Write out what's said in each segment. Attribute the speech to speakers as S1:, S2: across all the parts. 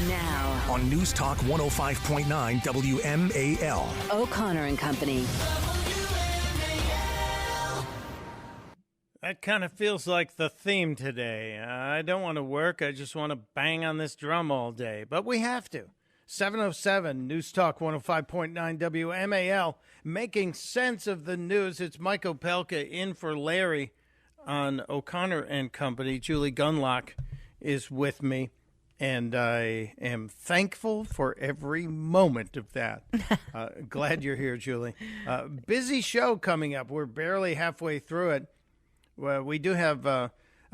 S1: Now,
S2: on News Talk 105.9 WMAL.
S1: O'Connor and Company.
S3: That kind of feels like the theme today. I don't want to work. I just want to bang on this drum all day. But we have to. 7:07, News Talk 105.9 WMAL. Making sense of the news. It's Mike Opelka in for Larry on O'Connor and Company. Julie Gunlock is with me, and I am thankful for every moment of that. Glad you're here, Julie. Busy show coming up. We're barely halfway through it. Well, we do have a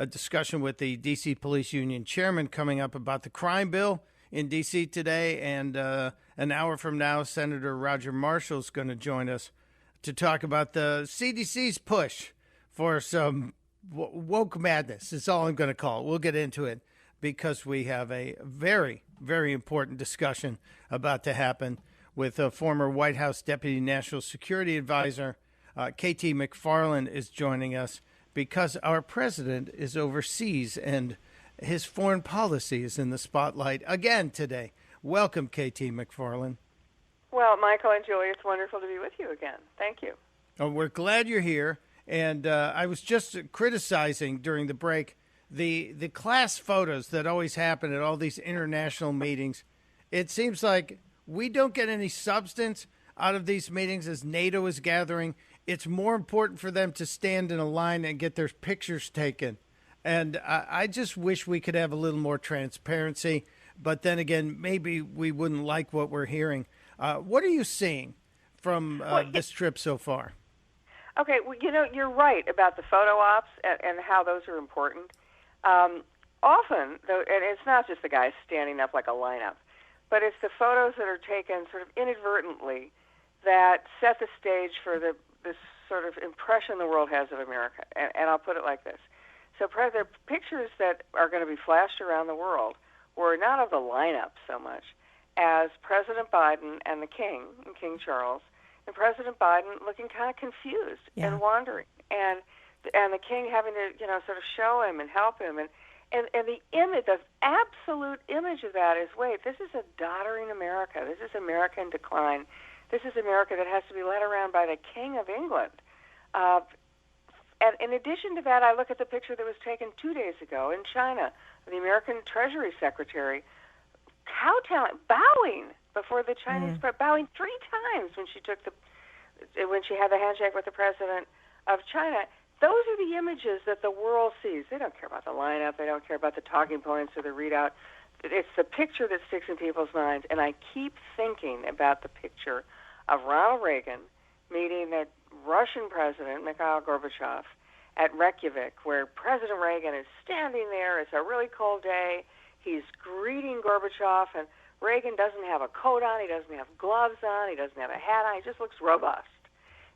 S3: discussion with the D.C. Police Union chairman coming up about the crime bill in D.C. today. And an hour from now, Senator Roger Marshall is going to join us to talk about the CDC's push for some woke madness. Is all I'm going to call it. We'll get into it because we have a very, very important discussion about to happen with a former White House Deputy National Security Advisor. KT McFarland is joining us, because our president is overseas and his foreign policy is in the spotlight again today. Welcome, KT McFarland.
S4: Well, Michael and Julie, it's wonderful to be with you again. Thank you.
S3: Oh, we're glad you're here. And I was just criticizing during the break the class photos that always happen at all these international meetings. It seems like we don't get any substance out of these meetings as NATO is gathering. It's more important for them to stand in a line and get their pictures taken. And I just wish we could have a little more transparency. But then again, maybe we wouldn't like what we're hearing. What are you seeing from this trip so far?
S4: Okay, well, you're right about the photo ops and how those are important. Often, though, and it's not just the guys standing up like a lineup, but it's the photos that are taken sort of inadvertently that set the stage for this sort of impression the world has of America. And I'll put it like this. So the pictures that are going to be flashed around the world were not of the lineup so much as President Biden and the King, and King Charles, and President Biden looking kind of confused and wandering. And the King having to, sort of show him and help him. And the image, the absolute image of that is, wait, this is a doddering America. This is America in decline. This is America that has to be led around by the King of England. And in addition to that, I look at the picture that was taken 2 days ago in China, the American Treasury Secretary kowtowing, bowing before the Chinese, bowing 3 times when she had the handshake with the president of China. Those are the images that the world sees. They don't care about the lineup. They don't care about the talking points or the readout. It's the picture that sticks in people's minds. And I keep thinking about the picture of Ronald Reagan meeting the Russian president, Mikhail Gorbachev, at Reykjavik, where President Reagan is standing there. It's a really cold day. He's greeting Gorbachev, and Reagan doesn't have a coat on. He doesn't have gloves on. He doesn't have a hat on. He just looks robust.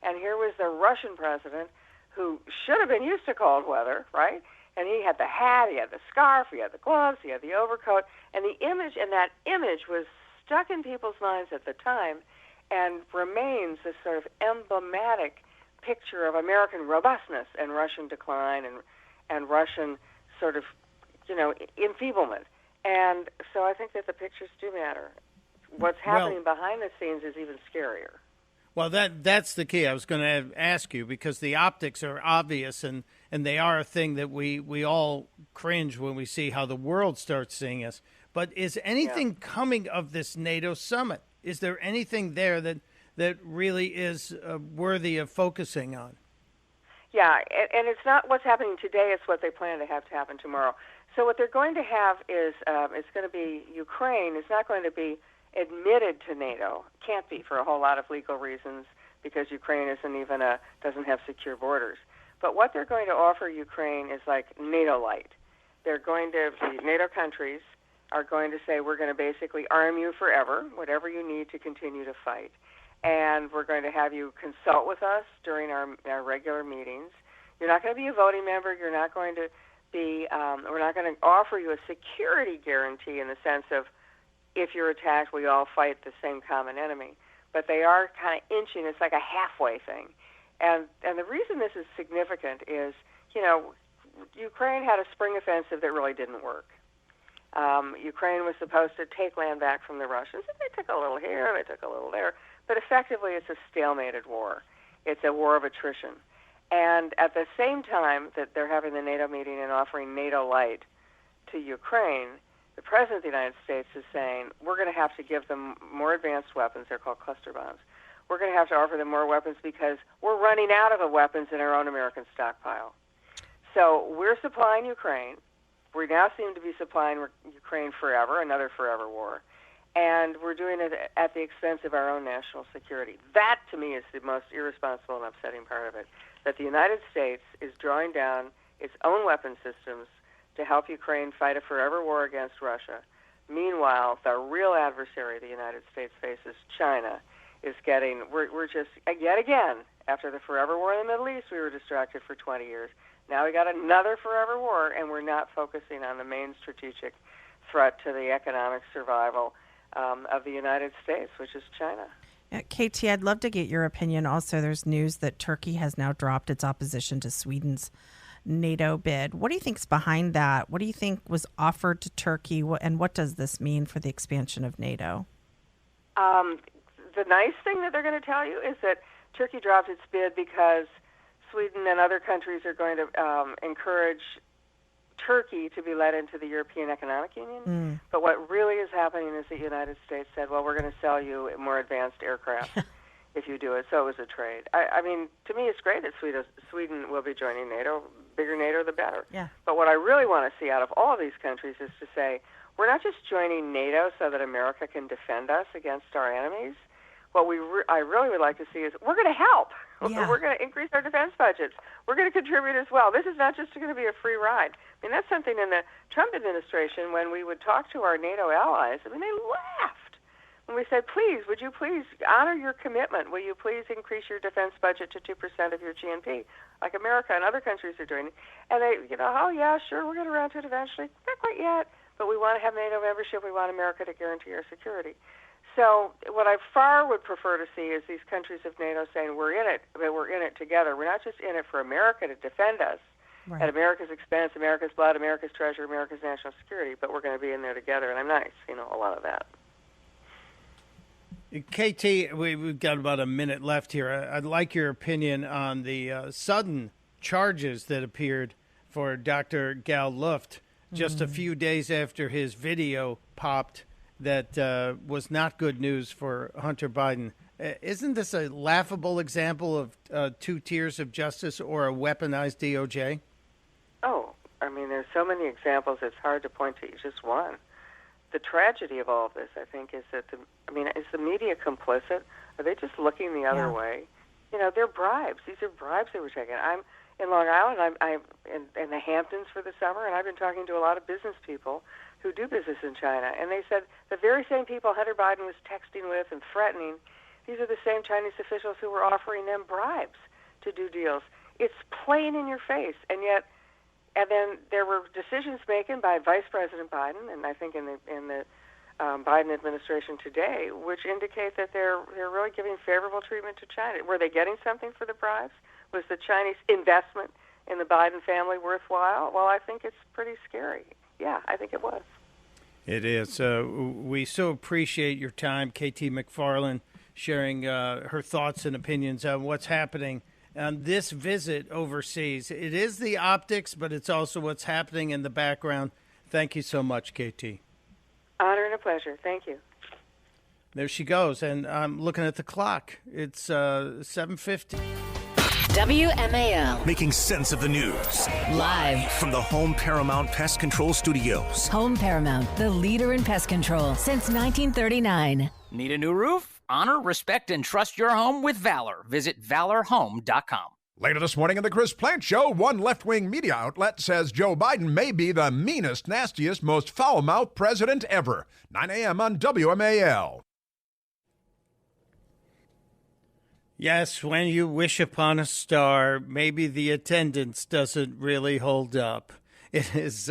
S4: And here was the Russian president, who should have been used to cold weather, right? And he had the hat, he had the scarf, he had the gloves, he had the overcoat, and that image was stuck in people's minds at the time and remains this sort of emblematic picture of American robustness and Russian decline and Russian sort of, enfeeblement. And so I think that the pictures do matter. What's happening behind the scenes is even scarier.
S3: Well, that's the key. I was going to ask you, because the optics are obvious, and they are a thing that we all cringe when we see how the world starts seeing us. But is anything coming of this NATO summit? Is there anything there that really is worthy of focusing on?
S4: Yeah, and it's not what's happening today, it's what they plan to have happen tomorrow. So what they're going to have is it's going to be Ukraine is not going to be admitted to NATO. Can't be for a whole lot of legal reasons, because Ukraine doesn't have secure borders. But what they're going to offer Ukraine is like NATO light. The NATO countries are going to say, we're going to basically arm you forever, whatever you need to continue to fight. And we're going to have you consult with us during our regular meetings. You're not going to be a voting member. You're not going to be, we're not going to offer you a security guarantee in the sense of, if you're attacked, we all fight the same common enemy. But they are kind of inching. It's like a halfway thing. And the reason this is significant is, Ukraine had a spring offensive that really didn't work. Ukraine was supposed to take land back from the Russians. They took a little here, they took a little there. But effectively, it's a stalemated war. It's a war of attrition. And at the same time that they're having the NATO meeting and offering NATO light to Ukraine, the President of the United States is saying, we're going to have to give them more advanced weapons. They're called cluster bombs. We're going to have to offer them more weapons because we're running out of the weapons in our own American stockpile. So we're supplying Ukraine. We now seem to be supplying Ukraine forever, another forever war. And we're doing it at the expense of our own national security. That, to me, is the most irresponsible and upsetting part of it, that the United States is drawing down its own weapon systems to help Ukraine fight a forever war against Russia. Meanwhile, the real adversary the United States faces, China, is getting, we're just, yet again, after the forever war in the Middle East, we were distracted for 20 years. Now we got another forever war, and we're not focusing on the main strategic threat to the economic survival of the United States, which is China.
S1: KT, I'd love to get your opinion. Also, there's news that Turkey has now dropped its opposition to Sweden's NATO bid. What do you think's behind that? What do you think was offered to Turkey, and what does this mean for the expansion of NATO?
S4: The nice thing that they're going to tell you is that Turkey dropped its bid because Sweden and other countries are going to encourage Turkey to be let into the European Economic Union. But what really is happening is the United States said, well, we're going to sell you more advanced aircraft if you do it. So it was a trade. I mean, to me, it's great that Sweden will be joining NATO. Bigger NATO, the better. Yeah. But what I really want to see out of all of these countries is to say, we're not just joining NATO so that America can defend us against our enemies. What I really would like to see is we're going to help. Yeah. We're going to increase our defense budgets. We're going to contribute as well. This is not just going to be a free ride. I mean, that's something in the Trump administration, when we would talk to our NATO allies, I mean, they laughed when we said, please, would you please honor your commitment? Will you please increase your defense budget to 2% of your GNP, like America and other countries are doing? And they, oh, yeah, sure, we'll get around to it eventually. Not quite yet, but we want to have NATO membership. We want America to guarantee our security. So what I far would prefer to see is these countries of NATO saying, we're in it, but we're in it together. We're not just in it for America to defend us at America's expense, America's blood, America's treasure, America's national security, but we're going to be in there together, and I'm not seeing a lot of that.
S3: KT, we've got about a minute left here. I'd like your opinion on the sudden charges that appeared for Dr. Gal Luft just a few days after his video popped that was not good news for Hunter Biden. Isn't this a laughable example of two tiers of justice or a weaponized DOJ? Oh, I mean, there's so many examples, it's hard to point to just one. The tragedy of all of this, I think, is that, is the media complicit? Are they just looking the other way? They're bribes. These are bribes they were taking. I'm in Long Island. I'm in the Hamptons for the summer, and I've been talking to a lot of business people who do business in China, and they said the very same people Hunter Biden was texting with and threatening, these are the same Chinese officials who were offering them bribes to do deals. It's plain in your face, and then there were decisions taken by Vice President Biden, and I think in the Biden administration today, which indicate that they're really giving favorable treatment to China. Were they getting something for the bribes? Was the Chinese investment in the Biden family worthwhile? Well, I think it's pretty scary. Yeah, I think it was. It is. We so appreciate your time, KT McFarland, sharing her thoughts and opinions on what's happening on this visit overseas. It is the optics, but it's also what's happening in the background. Thank you so much, KT.
S4: Honor and a pleasure. Thank you.
S3: There she goes, and I'm looking at the clock. It's 7:50.
S2: WMAL. Making sense of the news.
S5: Live
S2: from the Home Paramount Pest Control Studios.
S5: Home Paramount, the leader in pest control since 1939.
S6: Need a new roof? Honor, respect, and trust your home with Valor. Visit valorhome.com.
S7: Later this morning on the Chris Plant Show, one left-wing media outlet says Joe Biden may be the meanest, nastiest, most foul-mouthed president ever. 9 a.m. on WMAL.
S3: Yes, when you wish upon a star, maybe the attendance doesn't really hold up. It is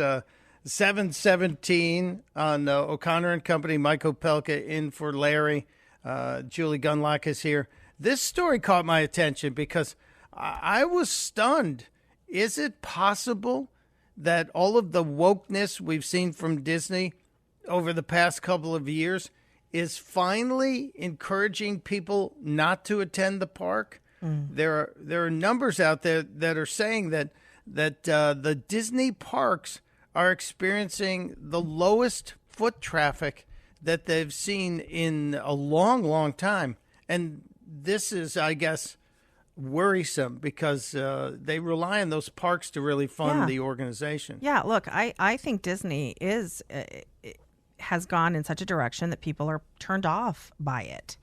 S3: 7:17 on O'Connor and Company. Mike Opelka in for Larry. Julie Gunlock is here. This story caught my attention because I was stunned. Is it possible that all of the wokeness we've seen from Disney over the past couple of years is finally encouraging people not to attend the park? There are numbers out there that are saying that the Disney parks are experiencing the lowest foot traffic that they've seen in a long, long time. And this is, I guess, worrisome because they rely on those parks to really fund the organization.
S1: Yeah, look, I think Disney has gone in such a direction that people are turned off by it.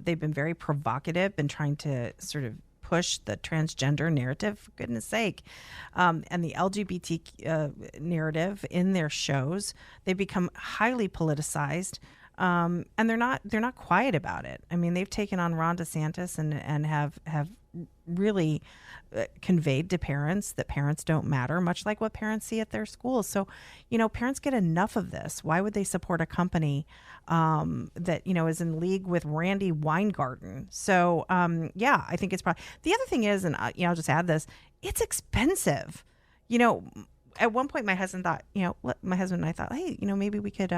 S1: They've been very provocative, been trying to sort of push the transgender narrative, for goodness sake, and the LGBT narrative in their shows. They've become highly politicized, and they're not quiet about it. I mean, they've taken on Ron DeSantis and have really conveyed to parents that parents don't matter, much like what parents see at their schools. So, parents get enough of this. Why would they support a company that, is in league with Randy Weingarten? So, I think it's probably, the other thing is, and I'll just add this, it's expensive. At one point my husband and I thought, hey, maybe we could,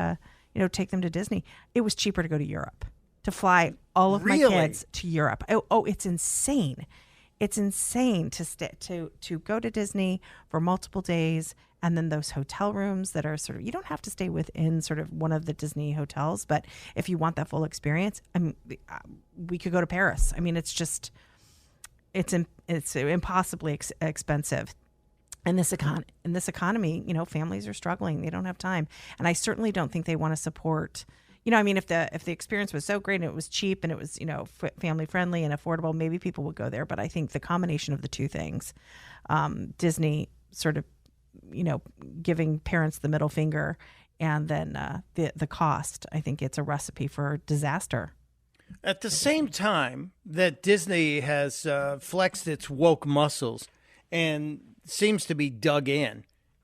S1: take them to Disney. It was cheaper to go to Europe, to fly all of my kids to Europe. Oh, it's insane. It's insane to go to Disney for multiple days, and then those hotel rooms that are sort of, you don't have to stay within sort of one of the Disney hotels, but if you want that full experience, we could go to Paris. I mean, it's impossibly expensive. In this economy, families are struggling. They don't have time, and I certainly don't think they want to support. If the experience was so great and it was cheap and it was, family friendly and affordable, maybe people would go there. But I think the combination of the two things, Disney sort of, giving parents the middle finger, and then the cost, I think it's a recipe for disaster.
S3: At the same time that Disney has flexed its woke muscles and seems to be dug in,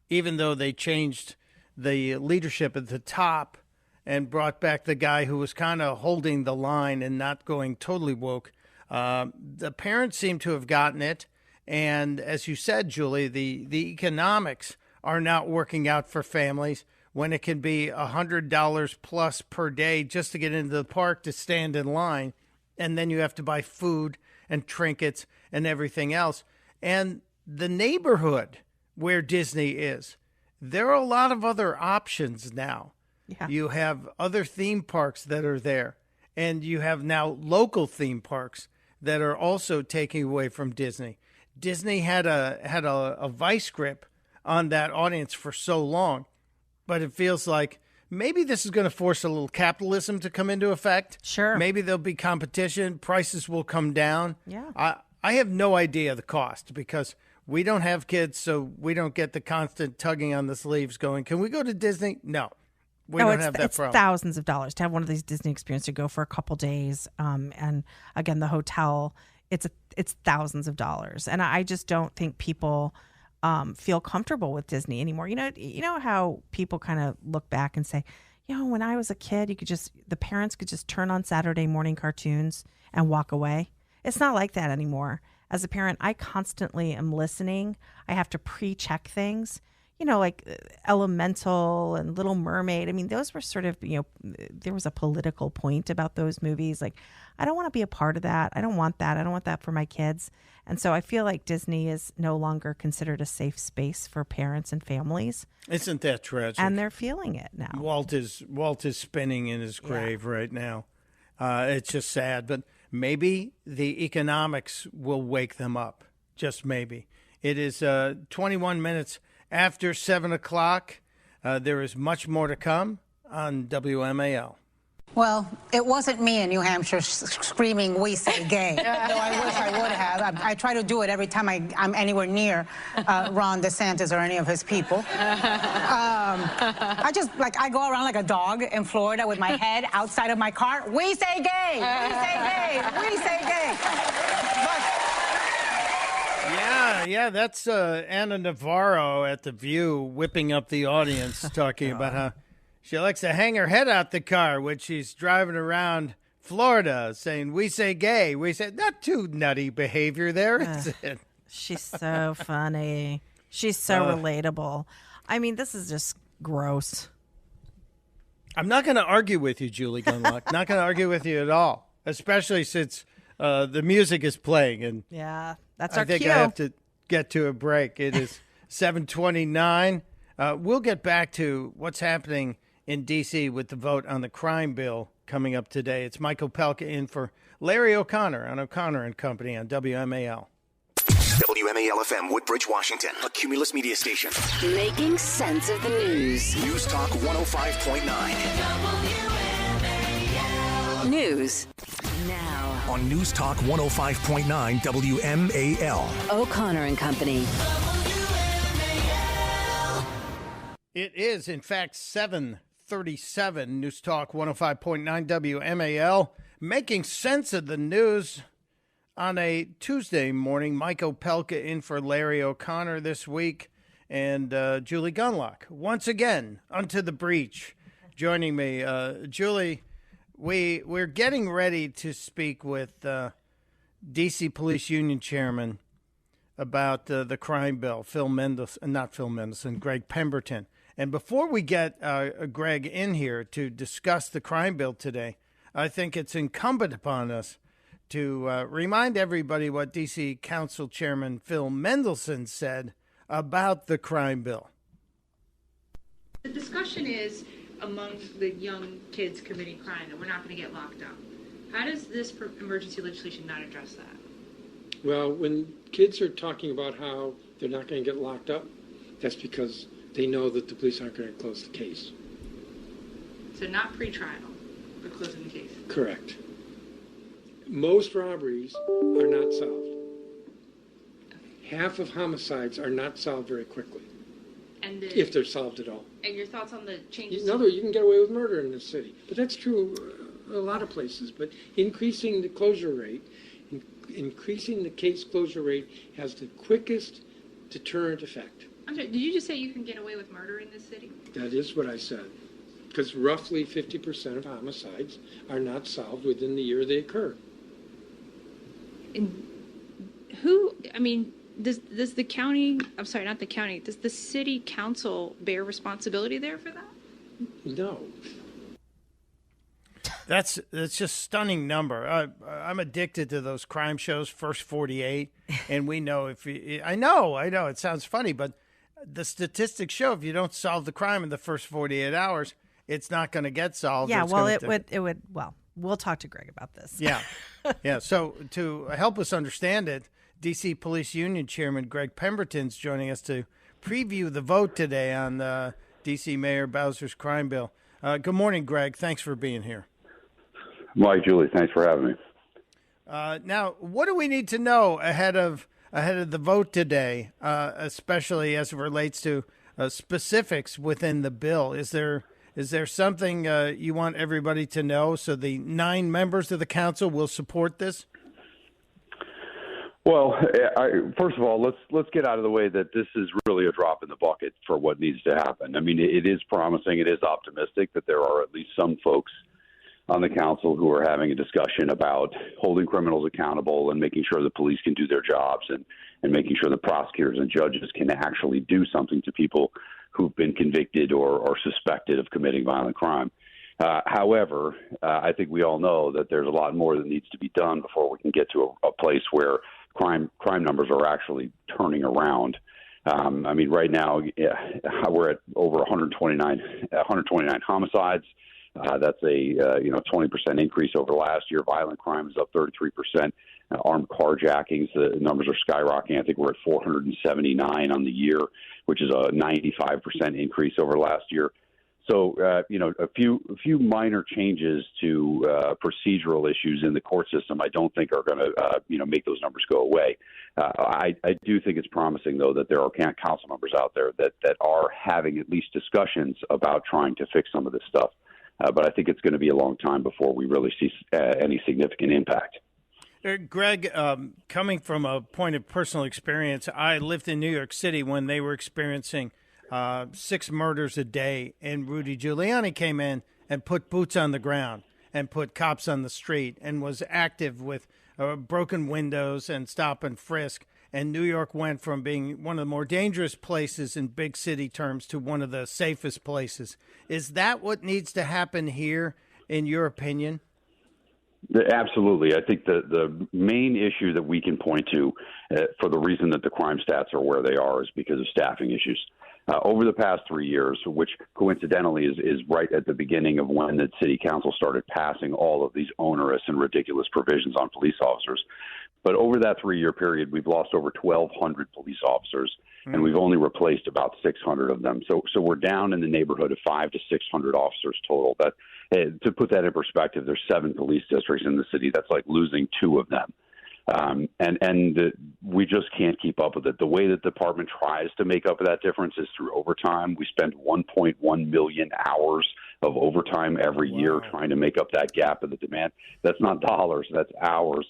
S3: even though they changed the leadership at the top and brought back the guy who was kind of holding the line and not going totally woke. The parents seem to have gotten it. And as you said, Julie, the economics are not working out for families when it can be $100 plus per day just to get into the park to stand in line. And then you have to buy food and trinkets and everything else. And the neighborhood where Disney is, there are a lot of other options now. Yeah. You have other theme parks that are there, and you have now local theme parks that are also taking away from Disney. Disney had a vice grip on that audience for so long, but it feels like maybe this is going to force a little capitalism to come into effect.
S1: Sure.
S3: Maybe there'll be competition. Prices will come down.
S1: Yeah.
S3: I have no idea the cost because we don't have kids, so we don't get the constant tugging on the sleeves going, can we go to Disney? No. We don't have that
S1: it's
S3: problem.
S1: Thousands of dollars to have one of these Disney experiences to go for a couple days. And again, the hotel, it's thousands of dollars. And I just don't think people feel comfortable with Disney anymore. You know how people kind of look back and say, when I was a kid, the parents could just turn on Saturday morning cartoons and walk away. It's not like that anymore. As a parent, I constantly am listening. I have to pre-check things. Like Elemental and Little Mermaid. I mean, those were sort of, there was a political point about those movies. Like, I don't want to be a part of that. I don't want that. I don't want that for my kids. And so I feel like Disney is no longer considered a safe space for parents and families.
S3: Isn't that tragic?
S1: And they're feeling it now.
S3: Walt is spinning in his grave right now. It's just sad. But maybe the economics will wake them up. Just maybe. It is 21 minutes after 7 o'clock. There is much more to come on WMAL.
S8: Well, it wasn't me in New Hampshire screaming, "We say gay." Though I wish I would have. I try to do it every time I'm anywhere near Ron DeSantis or any of his people. I go around like a dog in Florida with my head outside of my car. We say gay! We say gay! We say gay!
S3: Yeah, that's Anna Navarro at The View whipping up the audience, talking about how she likes to hang her head out the car when she's driving around Florida, saying, "We say gay." We say, not too nutty behavior there, is it?
S1: She's so funny. She's so relatable. I mean, this is just gross.
S3: I'm not going to argue with you, Julie Gunlock. Not going to argue with you at all, especially since the music is playing. And
S1: yeah, that's our cue.
S3: I think I have to get to a break. It is 7:29. We'll get back to what's happening in D.C. with the vote on the crime bill coming up today. It's Michael Pelka in for Larry O'Connor on O'Connor and Company on WMAL.
S2: WMAL-FM, Woodbridge, Washington, a Cumulus media station.
S5: Making sense of the news.
S2: News Talk 105.9.
S5: News now
S2: On News Talk 105.9 WMAL.
S5: O'Connor and Company.
S3: It is, in fact, 7:37. News Talk 105.9 WMAL. Making sense of the news on a Tuesday morning. Mike Opelka in for Larry O'Connor this week. And Julie Gunlock, once again, onto the breach, joining me. Julie, we're getting ready to speak with D.C. Police Union Chairman about the crime bill, Greg Pemberton. And before we get Greg in here to discuss the crime bill today, I think it's incumbent upon us to remind everybody what D.C. Council Chairman Phil Mendelson said about the crime bill.
S9: The discussion is among the young kids committing crime that we're not going to get locked up. How does this emergency legislation not address that?
S10: Well, when kids are talking about how they're not going to get locked up, that's because they know that the police aren't going to close the case.
S9: So not pre-trial, but closing the case.
S10: Correct. Most robberies are not solved. Half of homicides are not solved very quickly,
S9: And
S10: if they're solved at all.
S9: And your thoughts on the changes?
S10: In other words, you can get away with murder in this city, but that's true a lot of places. But increasing the closure rate, increasing the case closure rate has the quickest deterrent effect.
S9: I'm sorry, did you just say you can get away with murder in this city?
S10: That is what I said. Because roughly 50% of homicides are not solved within the year they occur.
S9: And does the county, I'm sorry, not the county, does the city council bear responsibility there for that?
S10: No.
S3: That's just stunning number. I'm addicted to those crime shows, First 48, and we know I know it sounds funny, but the statistics show if you don't solve the crime in the first 48 hours, it's not going to get solved.
S1: Yeah, well, it would. Well, we'll talk to Greg about this.
S3: Yeah, yeah. So to help us understand it, D.C. Police Union Chairman Greg Pemberton's joining us to preview the vote today on D.C. Mayor Bowser's crime bill. Good morning, Greg. Thanks for being here.
S11: Mike, Julie, thanks for having me.
S3: Now, what do we need to know ahead of the vote today, especially as it relates to specifics within the bill? Is there something you want everybody to know so the 9 members of the council will support this?
S11: Well, first of all, let's get out of the way that this is really a drop in the bucket for what needs to happen. I mean, it is promising, it is optimistic that there are at least some folks on the council who are having a discussion about holding criminals accountable and making sure the police can do their jobs and making sure the prosecutors and judges can actually do something to people who've been convicted or suspected of committing violent crime. However, I think we all know that there's a lot more that needs to be done before we can get to a place where crime numbers are actually turning around. I mean, right now we're at over 129 homicides. That's a 20% increase over last year. Violent crime is up 33%. Armed carjackings, the numbers are skyrocketing. I think we're at 479 on the year, which is a 95% increase over last year. So, a few minor changes to procedural issues in the court system, I don't think are going to, make those numbers go away. I do think it's promising, though, that there are council members out there that are having at least discussions about trying to fix some of this stuff. But I think it's going to be a long time before we really see any significant impact.
S3: Greg, coming from a point of personal experience, I lived in New York City when they were experiencing 6 murders a day, and Rudy Giuliani came in and put boots on the ground and put cops on the street and was active with broken windows and stop and frisk. and New York went from being one of the more dangerous places in big city terms to one of the safest places. Is that what needs to happen here, in your opinion?
S11: Absolutely. I think the main issue that we can point to for the reason that the crime stats are where they are is because of staffing issues. Over the past 3 years, which coincidentally is right at the beginning of when the city council started passing all of these onerous and ridiculous provisions on police officers. But over that 3-year period, we've lost over 1,200 police officers, and we've only replaced about 600 of them. So we're down in the neighborhood of 500 to 600 officers total. That, to put that in perspective, there's 7 police districts in the city. That's like losing 2 of them. We just can't keep up with it. The way that the department tries to make up for that difference is through overtime. We spend 1.1 million hours of overtime every year trying to make up that gap of the demand. That's not dollars, that's hours.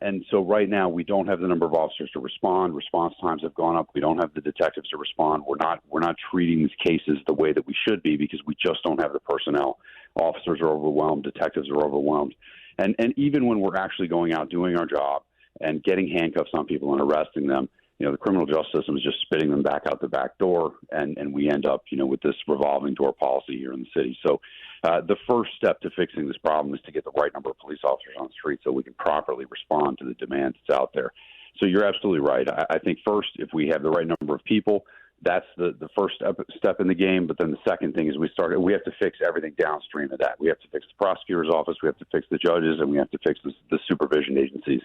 S11: And so right now we don't have the number of officers to respond. Response times have gone up. We don't have the detectives to respond. We're not treating these cases the way that we should be because we just don't have the personnel. Officers are overwhelmed. Detectives are overwhelmed. And even when we're actually going out doing our job and getting handcuffs on people and arresting them, the criminal justice system is just spitting them back out the back door, and we end up, with this revolving door policy here in the city. So the first step to fixing this problem is to get the right number of police officers on the street so we can properly respond to the demand that's out there. So you're absolutely right. I think first, if we have the right number of people, that's the first step in the game. But then the second thing is we have to fix everything downstream of that. We have to fix the prosecutor's office, we have to fix the judges, and we have to fix the supervision agencies.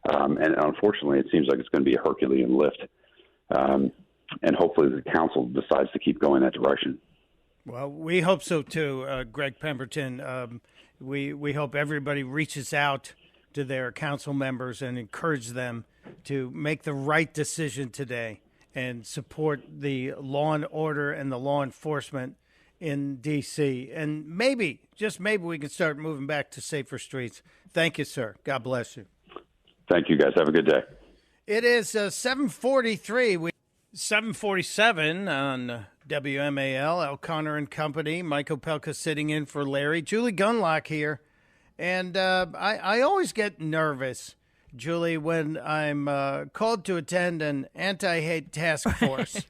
S11: And unfortunately, it seems like it's going to be a Herculean lift. And hopefully the council decides to keep going that direction.
S3: Well, we hope so too, Greg Pemberton. We hope everybody reaches out to their council members and encourage them to make the right decision today and support the law and order and the law enforcement in D.C. And maybe, just maybe, we can start moving back to safer streets. Thank you, sir. God bless you.
S11: Thank you, guys. Have a good day.
S3: It is 7:43. 7:47 on WMAL. O'Connor and Company. Mike Opelka sitting in for Larry. Julie Gunlock here. And I always get nervous, Julie, when I'm called to attend an anti-hate task force.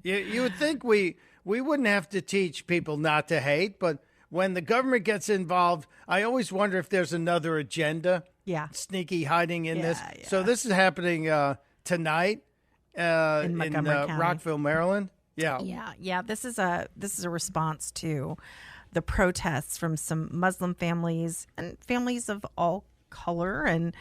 S3: You would think we wouldn't have to teach people not to hate, but when the government gets involved, I always wonder if there's another agenda.
S1: Yeah.
S3: Sneaky hiding in this.
S1: Yeah.
S3: So this is happening tonight in Rockville, Maryland.
S1: Yeah. This is a response to the protests from some Muslim families and families of all color and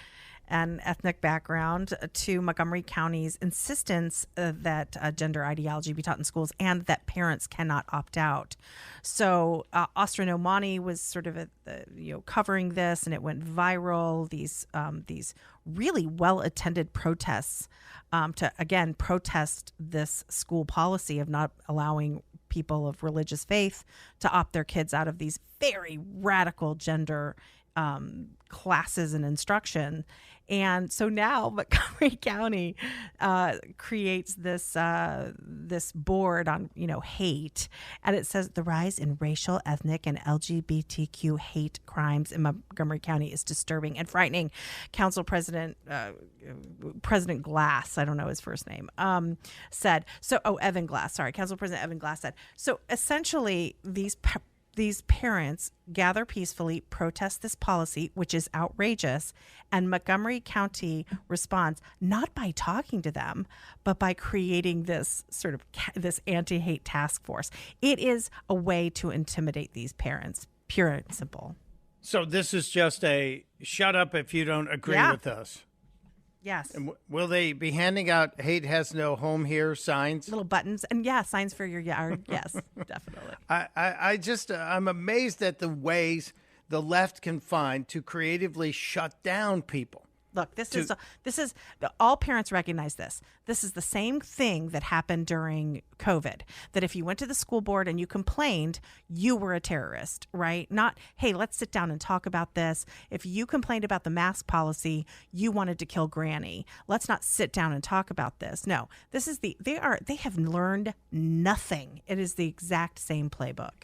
S1: ethnic background to Montgomery County's insistence that gender ideology be taught in schools and that parents cannot opt out. So Austin Omani was sort of covering this, and it went viral. These really well attended protests to again protest this school policy of not allowing people of religious faith to opt their kids out of these very radical gender classes and instruction. And so now Montgomery County creates this board on hate, and it says the rise in racial, ethnic, and LGBTQ hate crimes in Montgomery County is disturbing and frightening. Council President Glass, I don't know his first name, said so. Evan Glass, sorry, Council President Evan Glass said so. Essentially, these parents gather peacefully, protest this policy, which is outrageous, and Montgomery County responds not by talking to them, but by creating this sort of this anti-hate task force. It is a way to intimidate these parents, pure and simple.
S3: So this is just a shut up if you don't agree with us.
S1: Yes.
S3: And will they be handing out "Hate has no home here" signs?
S1: Little buttons and signs for your yard. Yes, definitely.
S3: I'm amazed at the ways the left can find to creatively shut down people.
S1: Look, this is all parents recognize this. This is the same thing that happened during COVID, that if you went to the school board and you complained, you were a terrorist, right? Not, hey, let's sit down and talk about this. If you complained about the mask policy, you wanted to kill Granny. Let's not sit down and talk about this. No, this is they have learned nothing. It is the exact same playbook.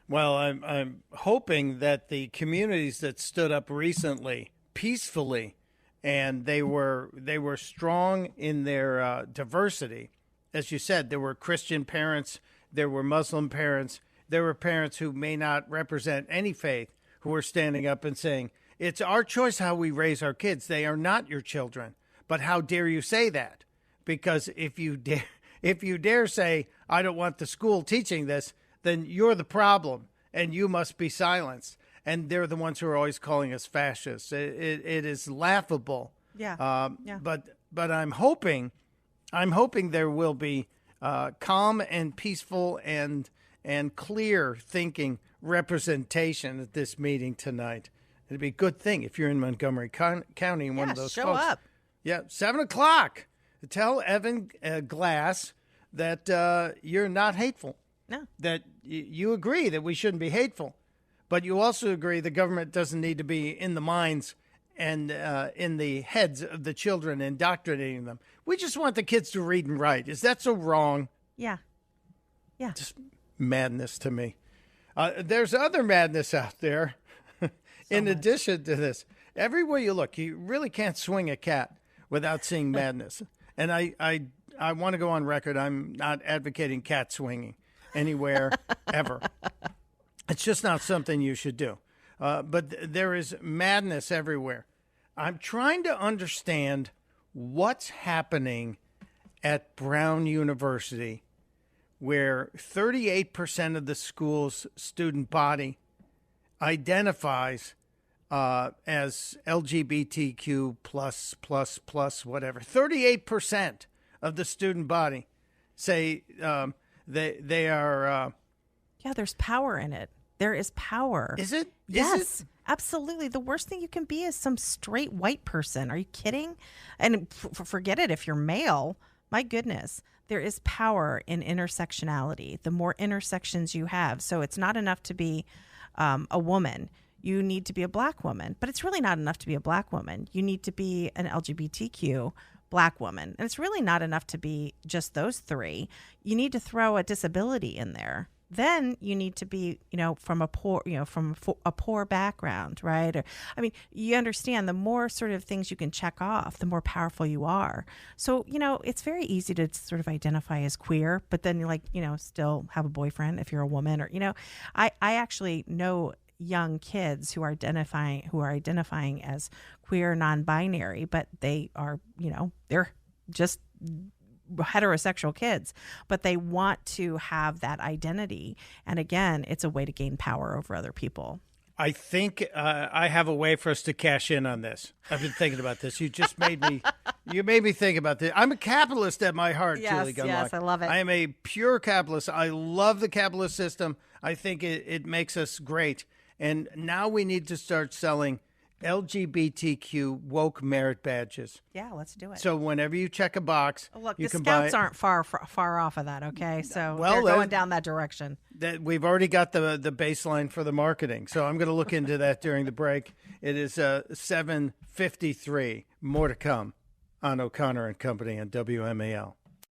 S3: Well, I'm hoping that the communities that stood up recently, peacefully, and they were strong in their diversity. As you said, there were Christian parents, there were Muslim parents, there were parents who may not represent any faith who were standing up and saying, it's our choice how we raise our kids. They are not your children. But how dare you say that? Because if you dare say, I don't want the school teaching this, then you're the problem and you must be silenced. And they're the ones who are always calling us fascists. It is laughable.
S1: Yeah.
S3: But I'm hoping there will be calm and peaceful and clear thinking representation at this meeting tonight. It'd be a good thing if you're in Montgomery County and one of those
S1: show
S3: folks.
S1: up.
S3: Yeah, 7:00. Tell Evan Glass that you're not hateful.
S1: No.
S3: That you agree that we shouldn't be hateful, but you also agree the government doesn't need to be in the minds and in the heads of the children, indoctrinating them. We just want the kids to read and write. Is that so wrong?
S1: Yeah. Yeah.
S3: Just madness to me. There's other madness out there. In addition to this, everywhere you look, you really can't swing a cat without seeing madness. And I want to go on record. I'm not advocating cat swinging anywhere ever. It's just not something you should do. But there is madness everywhere. I'm trying to understand what's happening at Brown University, where 38% of the school's student body identifies as LGBTQ plus whatever. 38% of the student body say they are.
S1: Yeah, there's power in it. There is power.
S3: Is it?
S1: Yes, absolutely. The worst thing you can be is some straight white person. Are you kidding? And forget it if you're male. My goodness. There is power in intersectionality. The more intersections you have. So it's not enough to be a woman. You need to be a black woman. But it's really not enough to be a black woman. You need to be an LGBTQ black woman. And it's really not enough to be just those three. You need to throw a disability in there. Then you need to be, from a poor background, right? Or, I mean, you understand the more sort of things you can check off, the more powerful you are. So, it's very easy to sort of identify as queer, but then still have a boyfriend if you're a woman or, I actually know young kids who are identifying as queer, non-binary, but they are, they're just heterosexual kids, but they want to have that identity. And again, it's a way to gain power over other people.
S3: I think I have a way for us to cash in on this. I've been thinking about this. You just made me think about this. I'm a capitalist at my heart, Julie Gunlock.
S1: Yes, I love it.
S3: I am a pure capitalist. I love the capitalist system. I think it makes us great. And now we need to start selling LGBTQ woke merit badges.
S1: Yeah, let's do it.
S3: So whenever you check a box,
S1: look,
S3: you
S1: the
S3: can
S1: Scouts
S3: buy.
S1: aren't far off of that. Okay, so they're going down that direction.
S3: That we've already got the baseline for the marketing, so I'm going to look into that during the break. It is 7:53. More to come on O'Connor and Company on WMAL.